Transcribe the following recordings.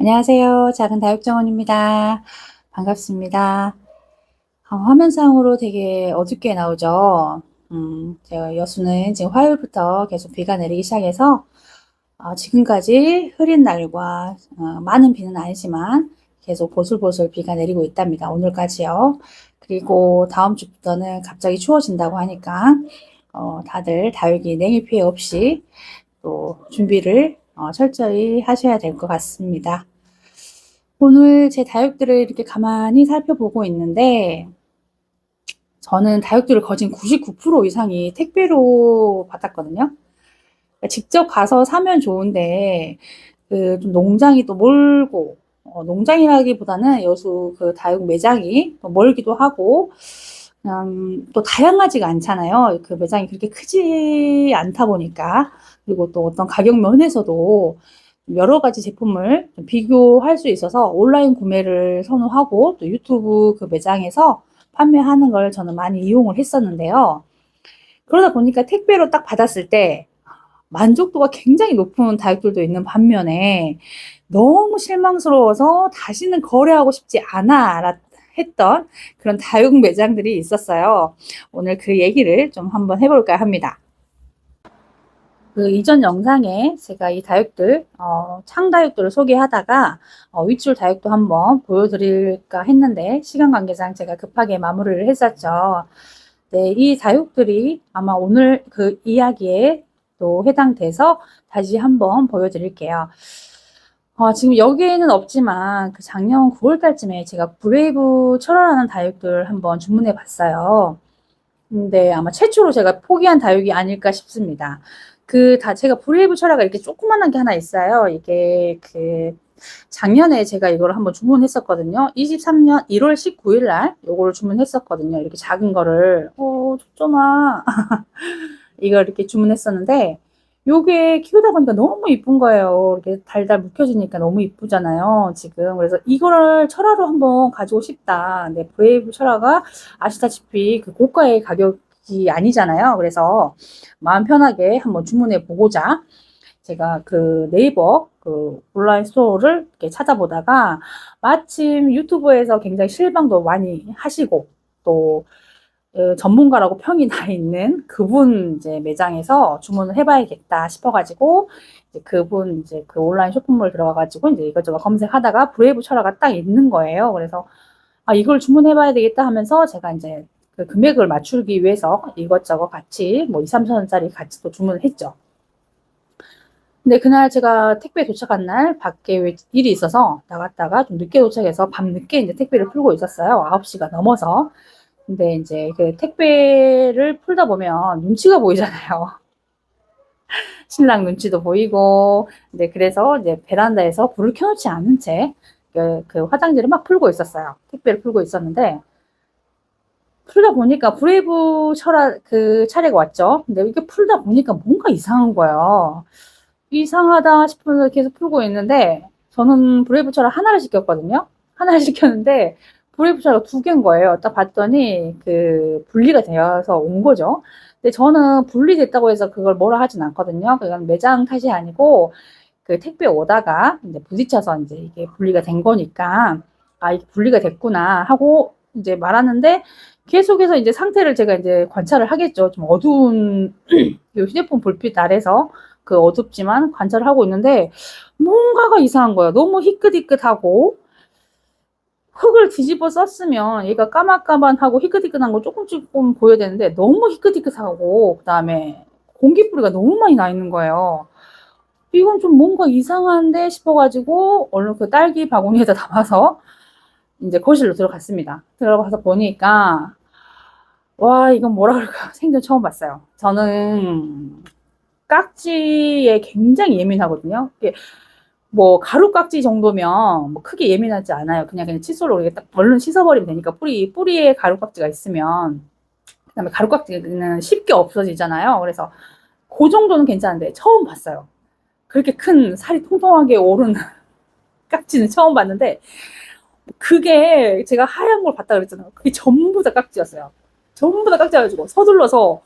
안녕하세요. 작은 다육정원입니다. 반갑습니다. 화면상으로 되게 어둡게 나오죠. 제가 여수는 지금 화요일부터 계속 비가 내리기 시작해서 지금까지 흐린 날과 많은 비는 아니지만 계속 보슬보슬 비가 내리고 있답니다. 오늘까지요. 그리고 다음 주부터는 갑자기 추워진다고 하니까 다들 다육이 냉해 피해 없이 또 준비를 철저히 하셔야 될 것 같습니다. 오늘 제 다육들을 이렇게 가만히 살펴보고 있는데 저는 다육들을 거진 99% 이상이 택배로 받았거든요. 그러니까 직접 가서 사면 좋은데 좀 농장이 또 멀고 농장이라기보다는 여수 그 다육 매장이 또 멀기도 하고 그냥 또 다양하지가 않잖아요. 그 매장이 그렇게 크지 않다 보니까. 그리고 또 어떤 가격 면에서도 여러 가지 제품을 비교할 수 있어서 온라인 구매를 선호하고 또 유튜브 그 매장에서 판매하는 걸 저는 많이 이용을 했었는데요. 그러다 보니까 택배로 딱 받았을 때 만족도가 굉장히 높은 다육들도 있는 반면에 너무 실망스러워서 다시는 거래하고 싶지 않아 했던 그런 다육 매장들이 있었어요. 오늘 그 얘기를 좀 한번 해볼까 합니다. 그 이전 영상에 제가 이 다육들, 창다육들을 소개하다가 윗줄 다육도 한번 보여드릴까 했는데 시간 관계상 제가 급하게 마무리를 했었죠. 네, 이 다육들이 아마 오늘 그 이야기에 또 해당돼서 다시 한번 보여드릴게요. 지금 여기에는 없지만 그 작년 9월 달쯤에 제가 브레이브 철화라는 다육들 한번 주문해 봤어요. 근데 아마 최초로 제가 포기한 다육이 아닐까 싶습니다. 제가 브레이브 철화가 이렇게 조그만한 게 하나 있어요. 이게 작년에 제가 이걸 한번 주문했었거든요. 23년 1월 19일 날 요거를 주문했었거든요. 이렇게 작은 거를. 좁조마. 이걸 이렇게 주문했었는데, 요게 키우다 보니까 너무 이쁜 거예요. 이렇게 달달 묵혀지니까 너무 이쁘잖아요, 지금. 그래서 이거를 철화로 한번 가지고 싶다. 근데 브레이브 철화가 아시다시피 그 고가의 가격이 아니잖아요. 그래서 마음 편하게 한번 주문해 보고자 제가 그 네이버 그 온라인 스토어를 이렇게 찾아보다가 마침 유튜브에서 굉장히 실방도 많이 하시고 또 전문가라고 평이 나 있는 그분 이제 매장에서 주문을 해봐야겠다 싶어가지고 이제 그분 이제 그 온라인 쇼핑몰 들어가가지고 이제 이것저것 검색하다가 브레이브 철화가 딱 있는 거예요. 그래서 이걸 주문해봐야 되겠다 하면서 제가 이제 그 금액을 맞추기 위해서 이것저것 같이 뭐 2, 3천 원짜리 같이 또 주문을 했죠. 근데 그날 제가 택배 도착한 날 밖에 일이 있어서 나갔다가 좀 늦게 도착해서 밤늦게 이제 택배를 풀고 있었어요. 9시가 넘어서. 근데 이제 그 택배를 풀다 보면 눈치가 보이잖아요. 신랑 눈치도 보이고. 근데 그래서 이제 베란다에서 불을 켜놓지 않은 채 그 화장지를 막 풀고 있었어요. 택배를 풀고 있었는데 풀다 보니까 브레이브 그 차례가 왔죠. 근데 이렇게 풀다 보니까 뭔가 이상한 거예요. 이상하다 싶어서 계속 풀고 있는데 저는 브레이브 철학 하나를 시켰거든요. 하나를 시켰는데 브레이브 철학 두 개인 거예요. 딱 봤더니 그 분리가 되어서 온 거죠. 근데 저는 분리됐다고 해서 그걸 뭐라 하진 않거든요. 그건 매장 탓이 아니고 그 택배 오다가 이제 부딪혀서 이제 이게 분리가 된 거니까 이게 분리가 됐구나 하고 이제 말하는데 계속해서 이제 상태를 제가 이제 관찰을 하겠죠. 좀 어두운 휴대폰 불빛 아래서 그 어둡지만 관찰을 하고 있는데 뭔가가 이상한 거예요. 너무 희끗희끗하고 흙을 뒤집어 썼으면 얘가 까만까만하고 희끗희끗한 거 조금 보여야 되는데 너무 희끗희끗하고 그다음에 공기뿌리가 너무 많이 나 있는 거예요. 이건 좀 뭔가 이상한데 싶어가지고 얼른 그 딸기 바구니에다 담아서 이제 거실로 들어갔습니다. 들어가서 보니까 와 이건 뭐라 그럴까 생전 처음 봤어요. 저는 깍지에 굉장히 예민하거든요. 이게 뭐 가루 깍지 정도면 뭐 크게 예민하지 않아요. 그냥 칫솔로 이렇게 딱 얼른 씻어버리면 되니까 뿌리에 가루 깍지가 있으면 그다음에 가루 깍지는 쉽게 없어지잖아요. 그래서 그 정도는 괜찮은데 처음 봤어요. 그렇게 큰 살이 통통하게 오른 깍지는 처음 봤는데 그게 제가 하얀 걸 봤다 그랬잖아요. 그게 전부 다 깍지였어요. 전부 다 깍지여가지고 서둘러서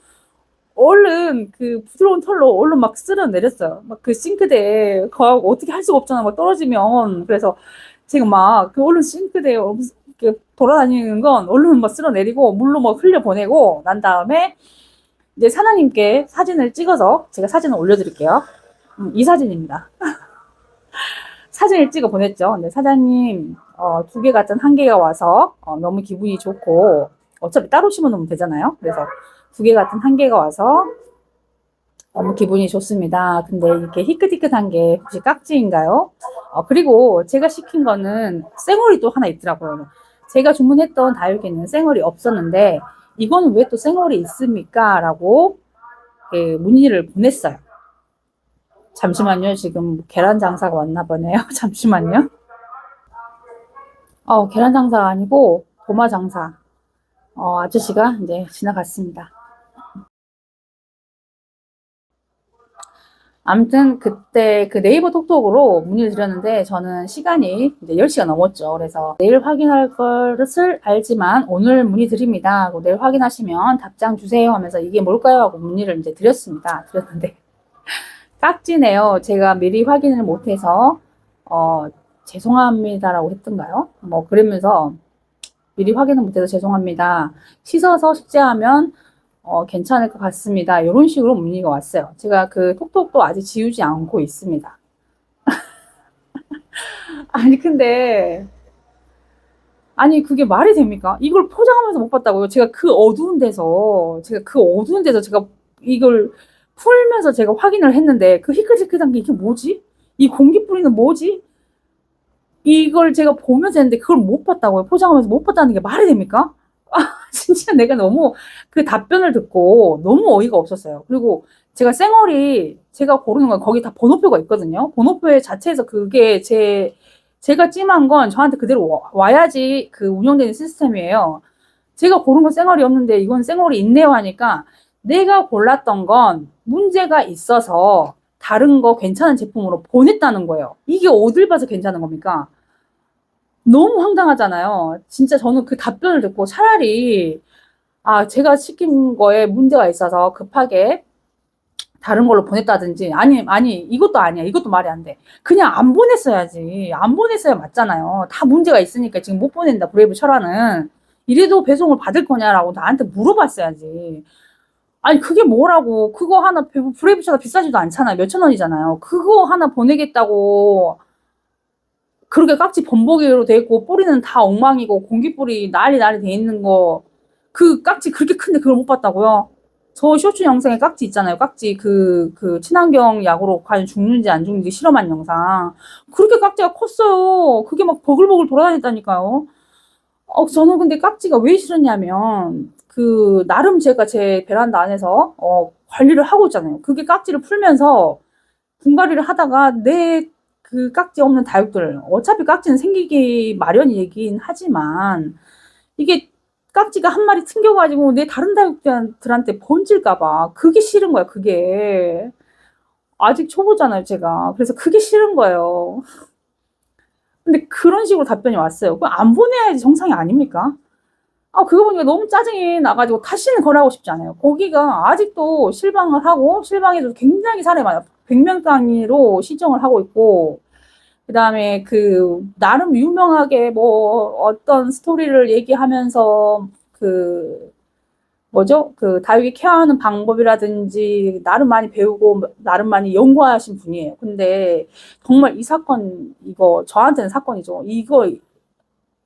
얼른 그 부드러운 털로 얼른 막 쓸어내렸어요. 막 그 싱크대에 거하고 어떻게 할 수가 없잖아. 막 떨어지면. 그래서 지금 막 그 얼른 싱크대에 이렇게 돌아다니는 건 얼른 막 쓸어내리고 물로 막 흘려보내고 난 다음에 이제 사장님께 사진을 찍어서 제가 사진을 올려드릴게요. 이 사진입니다. 사진을 찍어 보냈죠. 근데 사장님, 두 개 같은 한 개가 와서 너무 기분이 좋고, 어차피 따로 심어놓으면 되잖아요. 그래서 두 개 같은 한 개가 와서 너무 기분이 좋습니다. 근데 이렇게 희끗희끗한 게 혹시 깍지인가요? 그리고 제가 시킨 거는 쌩얼이 또 하나 있더라고요. 제가 주문했던 다육이는 쌩얼이 없었는데, 이거는 왜 또 쌩얼이 있습니까? 라고 문의를 보냈어요. 잠시만요. 지금 계란 장사가 왔나 보네요. 잠시만요. 계란 장사가 아니고 도마 장사. 아저씨가 이제 지나갔습니다. 아무튼 그때 그 네이버 톡톡으로 문의를 드렸는데 저는 시간이 이제 10시가 넘었죠. 그래서 내일 확인할 것을 알지만 오늘 문의 드립니다 하고 내일 확인하시면 답장 주세요 하면서 이게 뭘까요? 하고 문의를 이제 드렸는데 깍지네요. 제가 미리 확인을 못해서 죄송합니다라고 했던가요? 뭐 그러면서 미리 확인을 못해서 죄송합니다. 씻어서 식재하면 괜찮을 것 같습니다. 이런 식으로 문의가 왔어요. 제가 그 톡톡도 아직 지우지 않고 있습니다. 아니 근데 아니 그게 말이 됩니까? 이걸 포장하면서 못 봤다고요. 제가 그 어두운 데서 제가 이걸 풀면서 제가 확인을 했는데 그 희끗희끗한 게 이게 뭐지? 이 공기 뿌리는 뭐지? 이걸 제가 보면서 했는데 그걸 못 봤다고요. 포장하면서 못 봤다는 게 말이 됩니까? 진짜 내가 너무 그 답변을 듣고 너무 어이가 없었어요. 그리고 제가 쌩얼이 제가 고르는 건 거기 다 번호표가 있거든요. 번호표에 자체에서 그게 제가 찜한 건 저한테 그대로 와야지 그 운영되는 시스템이에요. 제가 고른 건 쌩얼이 없는데 이건 쌩얼이 있네요 하니까 내가 골랐던 건 문제가 있어서 다른 거 괜찮은 제품으로 보냈다는 거예요. 이게 어딜 봐서 괜찮은 겁니까? 너무 황당하잖아요. 진짜 저는 그 답변을 듣고 차라리 제가 시킨 거에 문제가 있어서 급하게 다른 걸로 보냈다든지 아니 이것도 아니야. 이것도 말이 안 돼. 그냥 안 보냈어야지. 안 보냈어야 맞잖아요. 다 문제가 있으니까 지금 못 보낸다. 브레이브 철화는 이래도 배송을 받을 거냐라고 나한테 물어봤어야지. 아니 그게 뭐라고 그거 하나 브레이브 철화 비싸지도 않잖아요. 몇천 원이잖아요. 그거 하나 보내겠다고 그렇게 깍지 범벅이로 돼 있고 뿌리는 다 엉망이고 공기뿌리 난리 돼 있는 거 그 깍지 그렇게 큰데 그걸 못 봤다고요? 저 쇼츠 영상에 깍지 있잖아요. 깍지 그 친환경 약으로 과연 죽는지 안 죽는지 실험한 영상. 그렇게 깍지가 컸어요. 그게 막 버글버글 돌아다녔다니까요. 저는 근데 깍지가 왜 싫었냐면 그 나름 제가 제 베란다 안에서 관리를 하고 있잖아요. 그게 깍지를 풀면서 분갈이를 하다가 내 그 깍지 없는 다육들 어차피 깍지는 생기기 마련이긴 하지만 이게 깍지가 한 마리 튕겨가지고 내 다른 다육들한테 번질까 봐 그게 싫은 거야 그게 아직 초보잖아요 제가 그래서 그게 싫은 거예요. 근데 그런 식으로 답변이 왔어요. 그거 안 보내야지 정상이 아닙니까? 그거 보니까 너무 짜증이 나가지고 다시는 거래하고 싶지 않아요. 거기가 아직도 실방을 하고 실방에도 굉장히 사람이 많아요. 100명 단위로 시정을 하고 있고 그다음에 그 나름 유명하게 뭐 어떤 스토리를 얘기하면서 그 뭐죠? 그 다육이 케어하는 방법이라든지 나름 많이 배우고 나름 많이 연구하신 분이에요. 근데 정말 이 사건 이거 저한테는 사건이죠.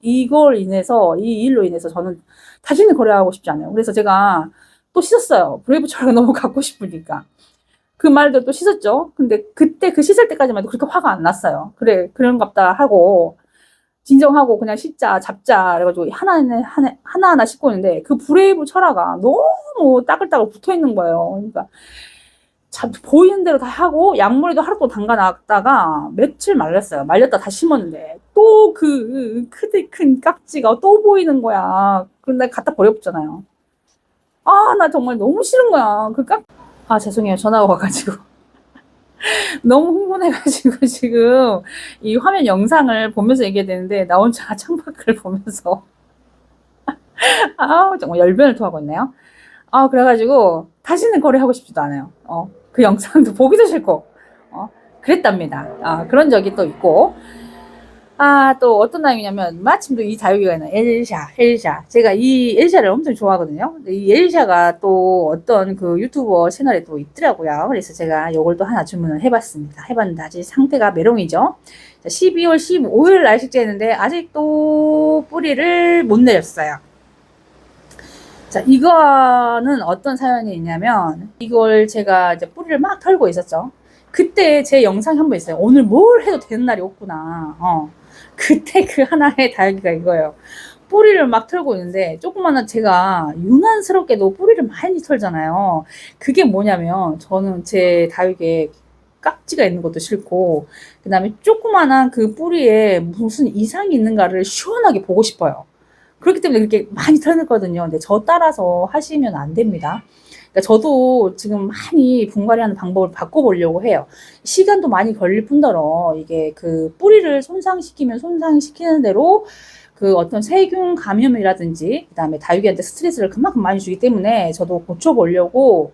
이걸 인해서 이 일로 인해서 저는 다시는 거래하고 싶지 않아요. 그래서 제가 또 씻었어요. 브레이브 철가 너무 갖고 싶으니까. 그 말도 또 씻었죠. 근데 그때 그 씻을 때까지만 해도 그렇게 화가 안 났어요. 그래, 그런갑다 하고, 진정하고 그냥 씻자, 잡자, 그래가지고 하나하나 씻고 있는데 그 브레이브 철화가 너무 따글따글 붙어 있는 거예요. 그러니까 보이는 대로 다 하고 약물에도 하루 또 담가 놨다가 며칠 말렸어요. 말렸다 다 심었는데 또 그 크디 큰 깍지가 또 보이는 거야. 근데 갖다 버려봤잖아요. 나 정말 너무 싫은 거야. 죄송해요. 전화가 와가지고. 너무 흥분해가지고 지금 이 화면 영상을 보면서 얘기해야 되는데 나 혼자 창밖을 보면서 정말 열변을 토하고 있네요. 그래가지고 다시는 거래하고 싶지도 않아요. 그 영상도 보기도 싫고, 그랬답니다. 그런 적이 또 있고. 또 어떤 다육이냐면, 마침 또 이 다육이가 있는 엘샤. 제가 이 엘샤를 엄청 좋아하거든요. 근데 이 엘샤가 또 어떤 그 유튜버 채널에 또 있더라고요. 그래서 제가 요걸 또 하나 주문을 해봤습니다. 해봤는데 아직 상태가 메롱이죠. 12월 15일 날 식재했는데 아직도 뿌리를 못 내렸어요. 자, 이거는 어떤 사연이 있냐면, 이걸 제가 이제 뿌리를 막 털고 있었죠. 그때 제 영상이 한 번 있어요. 오늘 뭘 해도 되는 날이 없구나. 그때 그 하나의 다육이가 이거예요. 뿌리를 막 털고 있는데, 조그마한 제가 유난스럽게도 뿌리를 많이 털잖아요. 그게 뭐냐면, 저는 제 다육이에 깍지가 있는 것도 싫고, 그 다음에 조그마한 그 뿌리에 무슨 이상이 있는가를 시원하게 보고 싶어요. 그렇기 때문에 그렇게 많이 털거든요. 근데 저 따라서 하시면 안 됩니다. 그러니까 저도 지금 많이 분갈이하는 방법을 바꿔보려고 해요. 시간도 많이 걸릴 뿐더러 이게 그 뿌리를 손상시키면 손상시키는 대로 그 어떤 세균 감염이라든지 그다음에 다육이한테 스트레스를 그만큼 많이 주기 때문에 저도 고쳐보려고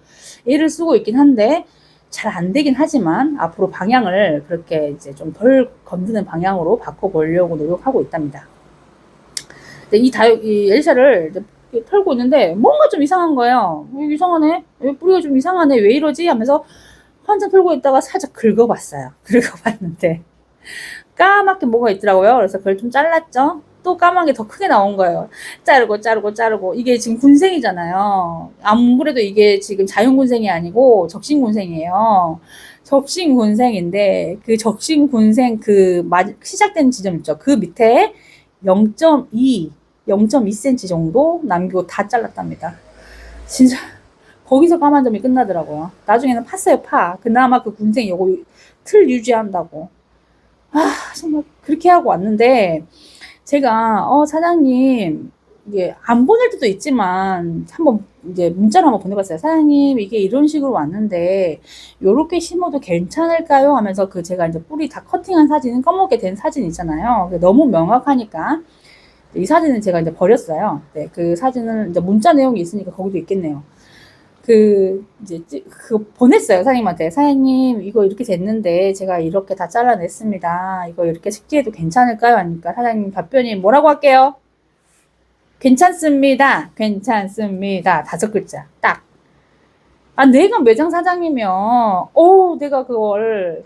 애를 쓰고 있긴 한데 잘 안 되긴 하지만 앞으로 방향을 그렇게 이제 좀 덜 건드는 방향으로 바꿔보려고 노력하고 있답니다. 이 엘샤를 털고 있는데 뭔가 좀 이상한 거예요. 이상하네. 뿌리가 좀 이상하네. 왜 이러지? 하면서 한참 털고 있다가 살짝 긁어봤어요. 긁어봤는데 까맣게 뭐가 있더라고요. 그래서 그걸 좀 잘랐죠. 또 까만 게 더 크게 나온 거예요. 자르고 이게 지금 군생이잖아요. 안 그래도 이게 지금 자연군생이 아니고 적신군생이에요. 적신군생인데 그 적신군생 그 시작된 지점 있죠. 그 밑에 0.2cm 정도 남기고 다 잘랐답니다. 진짜 거기서 까만 점이 끝나더라고요. 나중에는 팠어요, 파. 그나마 그 군생 요거 틀 유지한다고. 정말 그렇게 하고 왔는데 제가 사장님 이게 안 보낼 때도 있지만 한번 이제 문자로 한번 보내봤어요. 사장님 이게 이런 식으로 왔는데 요렇게 심어도 괜찮을까요? 하면서 그 제가 이제 뿌리 다 커팅한 사진은 검게 된 사진 있잖아요. 너무 명확하니까 이 사진은 제가 이제 버렸어요. 네, 그 사진은 이제 문자 내용이 있으니까 거기도 있겠네요. 이제 보냈어요, 사장님한테. 사장님, 이거 이렇게 됐는데, 제가 이렇게 다 잘라냈습니다. 이거 이렇게 식재해도 괜찮을까요? 하니까 사장님 답변이 뭐라고 할게요? 괜찮습니다. 괜찮습니다. 5글자. 딱. 내가 매장 사장이면, 내가 그걸,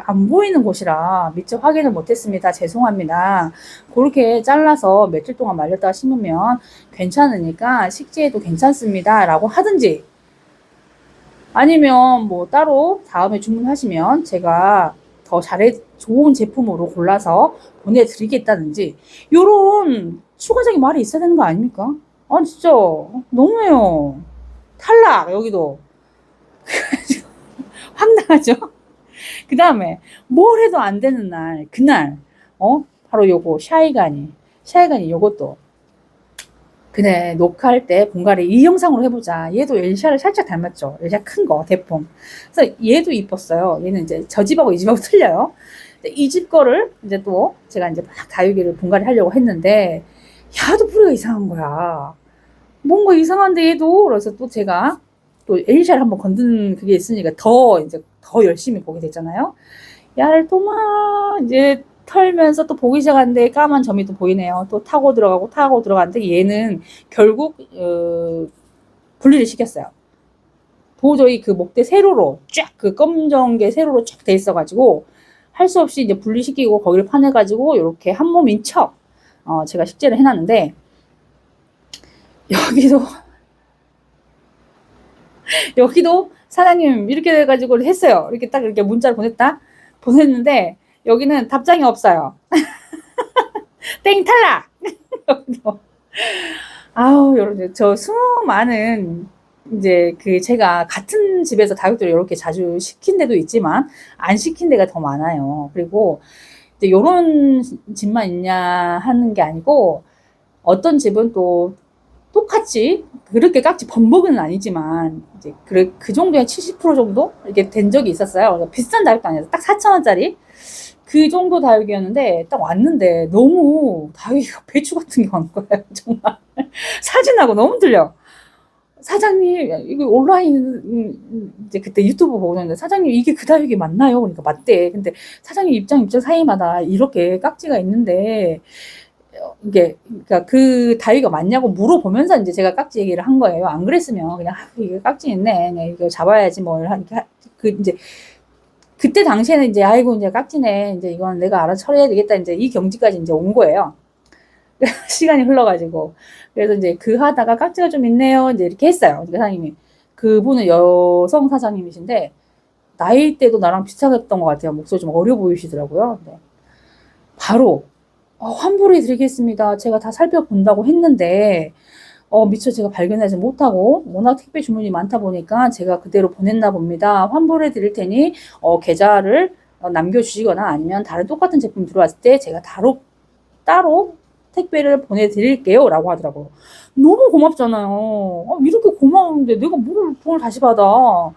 안 보이는 곳이라 미처 확인을 못했습니다. 죄송합니다. 그렇게 잘라서 며칠 동안 말렸다가 심으면 괜찮으니까 식재해도 괜찮습니다. 라고 하든지, 아니면 뭐 따로 다음에 주문하시면 제가 더 좋은 제품으로 골라서 보내드리겠다든지, 요런 추가적인 말이 있어야 되는 거 아닙니까? 진짜, 너무해요. 탈락, 여기도. 황당하죠? 그 다음에, 뭘 해도 안 되는 날, 그날, 바로 요거, 샤이가니 요것도. 그네, 녹화할 때 분갈이 이 영상으로 해보자. 얘도 엘샤를 살짝 닮았죠? 엘샤 큰 거, 대품. 그래서 얘도 이뻤어요. 얘는 이제 저 집하고 이 집하고 틀려요. 이 집 거를 이제 또 제가 이제 막 다육이를 분갈이 하려고 했는데, 야도 뿌리가 이상한 거야. 뭔가 이상한데 얘도. 그래서 또 제가 또 엘샤를 한번 건드는 그게 있으니까 더 열심히 보게 됐잖아요. 야를 또 막 이제 털면서 또 보기 시작하는데 까만 점이 또 보이네요. 또 타고 들어가는데 얘는 결국 분리를 시켰어요. 도저히 그 목대 세로로 쫙 그 검정게 세로로 쫙 돼 있어가지고 할 수 없이 이제 분리시키고 거기를 파내가지고 이렇게 한 몸인 척 제가 식재를 해놨는데 여기도 사장님 이렇게 돼가지고 했어요. 이렇게 딱 이렇게 문자를 보냈는데 여기는 답장이 없어요. 땡 탈락. 여러분 저 수많은 이제 제가 같은 집에서 다육들을 이렇게 자주 시킨 데도 있지만 안 시킨 데가 더 많아요. 그리고 이제 요런 집만 있냐 하는 게 아니고 어떤 집은 또 똑같이 그렇게 깍지 범벅은 아니지만 이제 그 정도의 70% 정도 이렇게 된 적이 있었어요. 비싼 다육도 아니어서 딱 4,000원짜리 그 정도 다육이었는데 딱 왔는데 너무 다육이가 배추 같은 게 온 거예요. 정말 사진하고 너무 틀려. 사장님, 이거 온라인, 이제 그때 유튜브 보고 있는데, 사장님, 이게 그 다육이 맞나요? 그러니까 맞대. 근데 사장님 입장 사이마다 이렇게 깍지가 있는데, 이게, 그러니까 그 다육이가 맞냐고 물어보면서 이제 제가 깍지 얘기를 한 거예요. 안 그랬으면 그냥, 이게 깍지 있네. 그냥 이거 잡아야지 뭘, 이제, 그때 당시에는 이제, 아이고, 이제 깍지네. 이제 이건 내가 알아서 처리해야 되겠다. 이제 이 경지까지 이제 온 거예요. 시간이 흘러가지고. 그래서 이제 그 하다가 깍지가 좀 있네요. 이제 이렇게 했어요. 그러니까 사장님이. 그분은 여성 사장님이신데, 나이대도 나랑 비슷했던 것 같아요. 목소리 좀 어려 보이시더라고요. 네. 바로, 환불해 드리겠습니다. 제가 다 살펴본다고 했는데, 미처 제가 발견하지 못하고, 워낙 택배 주문이 많다 보니까 제가 그대로 보냈나 봅니다. 환불해 드릴 테니, 계좌를 남겨주시거나 아니면 다른 똑같은 제품 들어왔을 때 제가 따로 택배를 보내드릴게요. 라고 하더라고요. 너무 고맙잖아요. 이렇게 고마운데 내가 뭘 돈을 다시 받아.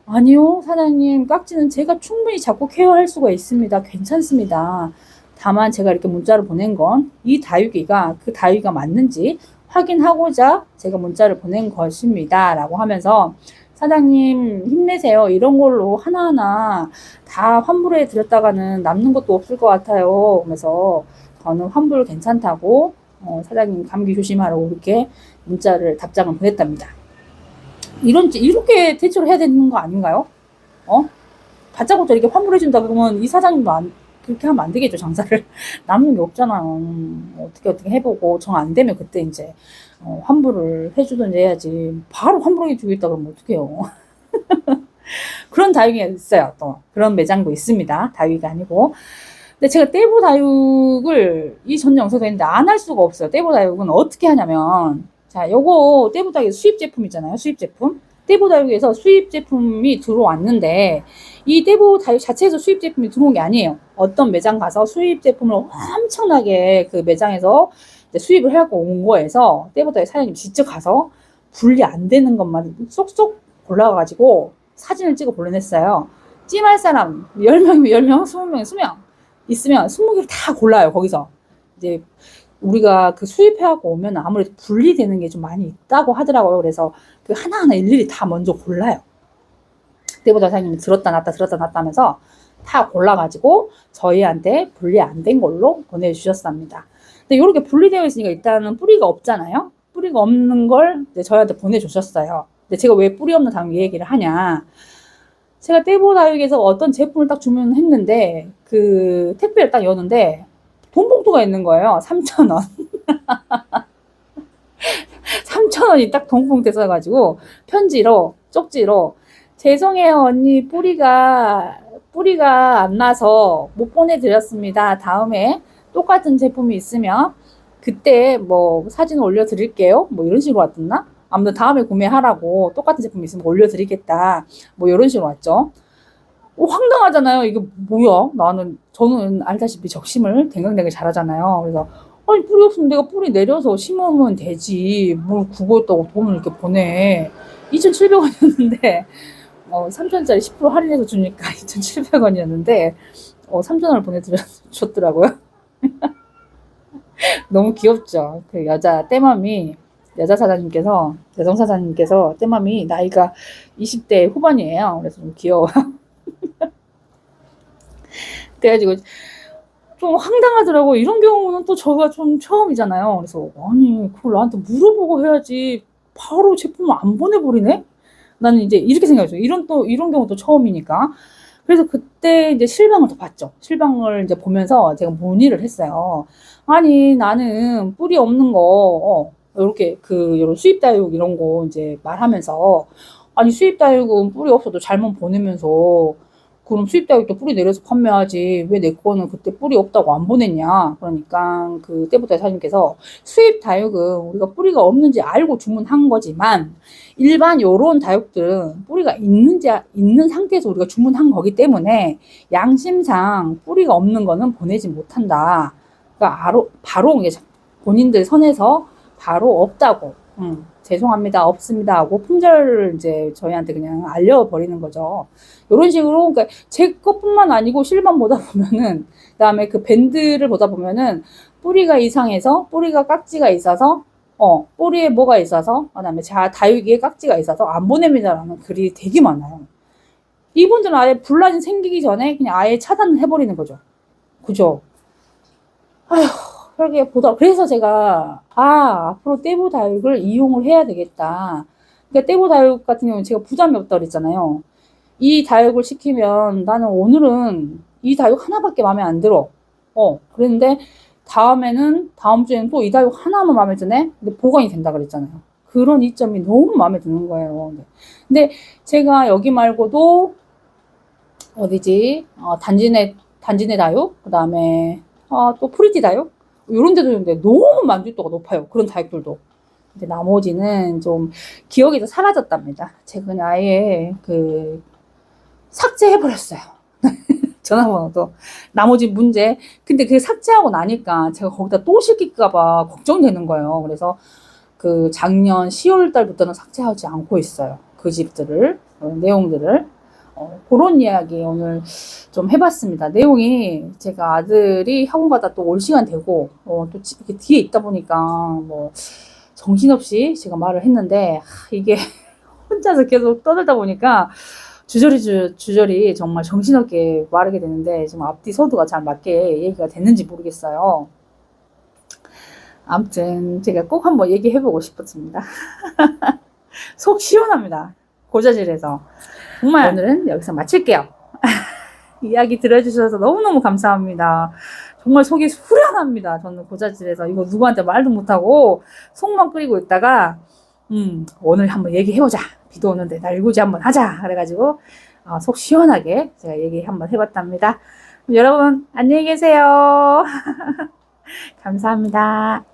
아니요, 사장님. 깍지는 제가 충분히 잡고 케어할 수가 있습니다. 괜찮습니다. 다만 제가 이렇게 문자를 보낸 건 이 다육이가 그 다육이가 맞는지 확인하고자 제가 문자를 보낸 것입니다. 라고 하면서 사장님 힘내세요. 이런 걸로 하나하나 다 환불해 드렸다가는 남는 것도 없을 것 같아요. 그래서 저는 환불 괜찮다고 사장님 감기 조심하라고 이렇게 답장을 보냈답니다. 이렇게 대처를 해야 되는 거 아닌가요? 다짜고짜 이렇게 환불해준다 그러면 이 사장님도 그렇게 하면 안 되겠죠, 장사를. 남는 게 없잖아요. 어떻게 해보고 정 안 되면 그때 이제 환불을 해주든지 해야지. 바로 환불해 주겠다 그러면 어떡해요. 그런 다육이가 있어요. 또 그런 매장도 있습니다. 다육이가 아니고. 근데 제가 떼보 다육을 이 전 영상에서 했는데 안 할 수가 없어요. 떼보 다육은 어떻게 하냐면, 자, 요거 떼보 다육 수입 제품이잖아요. 수입 제품. 떼보 다육에서 수입 제품이 들어왔는데 이 떼보 다육 자체에서 수입 제품이 들어온 게 아니에요. 어떤 매장 가서 수입 제품을 엄청나게 그 매장에서 수입을 해갖고 온 거에서 떼보 다육 사장님 직접 가서 분리 안 되는 것만 쏙쏙 골라가지고 사진을 찍어 보내냈어요. 찜할 사람 10명이면 10명, 20명, 20명 있으면 20개를 다 골라요. 거기서 이제 우리가 그 수입해갖고 오면 아무래도 분리되는 게 좀 많이 있다고 하더라고요. 그래서 그 하나하나 일일이 다 먼저 골라요. 때보다 사장님이 들었다 놨다 하면서 다 골라가지고 저희한테 분리 안 된 걸로 보내주셨습니다. 근데 이렇게 분리되어 있으니까 일단은 뿌리가 없잖아요. 뿌리가 없는 걸 이제 저희한테 보내주셨어요. 근데 제가 왜 뿌리 없는 다육 얘기를 하냐. 제가 떼보 다육에서 어떤 제품을 딱 주문했는데 그 택배를 딱 여는데 돈 봉투가 있는 거예요. 3,000원. 3,000원이 딱 돈 봉투에 써가지고 편지로 쪽지로 죄송해요 언니 뿌리가 안 나서 못 보내드렸습니다. 다음에 똑같은 제품이 있으면 그때 뭐 사진 올려드릴게요. 뭐 이런 식으로 왔었나? 아무튼 다음에 구매하라고 똑같은 제품이 있으면 올려드리겠다. 뭐 이런 식으로 왔죠. 황당하잖아요. 이게 뭐야? 저는 알다시피 적심을 댕강댕강 잘하잖아요. 그래서, 아니, 뿌리 없으면 내가 뿌리 내려서 심으면 되지. 뭘 그거 있다고 돈을 이렇게 보내. 2,700원이었는데, 3,000원짜리 10% 할인해서 주니까 2,700원이었는데, 3,000원을 보내주셨더라고요. 너무 귀엽죠. 그 여성 사장님께서 떼맘이 나이가 20대 후반이에요. 그래서 좀 귀여워요. 그래가지고 좀 황당하더라고. 이런 경우는 또 저가 좀 처음이잖아요. 그래서 아니 그걸 나한테 물어보고 해야지 바로 제품을 안 보내버리네? 나는 이제 이렇게 생각했어요. 이런 경우도 처음이니까. 그래서 그때 이제 실방을 더 봤죠. 실방을 이제 보면서 제가 문의를 했어요. 아니 나는 뿌리 없는 거 이렇게 이런 수입 다육 이런 거 이제 말하면서 아니 수입 다육은 뿌리 없어도 잘못 보내면서 그럼 수입 다육도 뿌리 내려서 판매하지 왜 내 거는 그때 뿌리 없다고 안 보냈냐. 그러니까 그때부터 사장님께서 수입 다육은 우리가 뿌리가 없는지 알고 주문한 거지만 일반 요런 다육들은 뿌리가 있는 상태에서 우리가 주문한 거기 때문에 양심상 뿌리가 없는 거는 보내지 못한다. 그러니까 바로 본인들 선에서 바로 없다고 죄송합니다 없습니다 하고 품절을 이제 저희한테 그냥 알려버리는 거죠. 이런 식으로 그러니까 제 것뿐만 아니고 실만 보다 보면은 그다음에 그 밴드를 보다 보면은 뿌리가 이상해서 뿌리가 깍지가 있어서 뿌리에 뭐가 있어서, 그다음에 다육이에 깍지가 있어서 안 보냅니다라는 글이 되게 많아요. 이분들은 아예 분란이 생기기 전에 그냥 아예 차단을 해버리는 거죠. 그죠? 아휴, 그렇게 보다, 그래서 제가, 앞으로 떼부 다육을 이용을 해야 되겠다. 그러니까 떼부 다육 같은 경우는 제가 부담이 없다고 그랬잖아요. 이 다육을 시키면 나는 오늘은 이 다육 하나밖에 마음에 안 들어. 그랬는데 다음 주에는 또 이 다육 하나만 마음에 드네? 근데 보관이 된다 그랬잖아요. 그런 이점이 너무 마음에 드는 거예요. 근데 제가 여기 말고도 어디지? 단지내 다육, 그 다음에 또 프리티 다육, 이런 데도 있는데 너무 만족도가 높아요. 그런 다육들도. 근데 나머지는 좀 기억에서 사라졌답니다. 제가 그냥 아예 삭제해버렸어요. 전화번호도. 나머지 문제. 근데 그게 삭제하고 나니까 제가 거기다 또 시킬까봐 걱정되는 거예요. 그래서 작년 10월 달부터는 삭제하지 않고 있어요. 그 집들을, 내용들을. 그런 이야기 오늘 좀 해봤습니다. 내용이 제가 아들이 학원 가다 또 올 시간 되고, 또 이렇게 뒤에 있다 보니까 뭐, 정신없이 제가 말을 했는데, 이게 혼자서 계속 떠들다 보니까 주저리 정말 정신없게 말하게 되는데, 지금 앞뒤 서두가 잘 맞게 얘기가 됐는지 모르겠어요. 아무튼 제가 꼭 한번 얘기해보고 싶었습니다. 속 시원합니다. 고자질에서. 정말 오늘은 여기서 마칠게요. 이야기 들어주셔서 너무너무 감사합니다. 정말 속이 후련합니다. 저는 고자질에서 이거 누구한테 말도 못하고 속만 끓이고 있다가 오늘 한번 얘기해보자. 비도 오는데 날구지 한번 하자. 그래가지고 속 시원하게 제가 얘기 한번 해봤답니다. 여러분 안녕히 계세요. 감사합니다.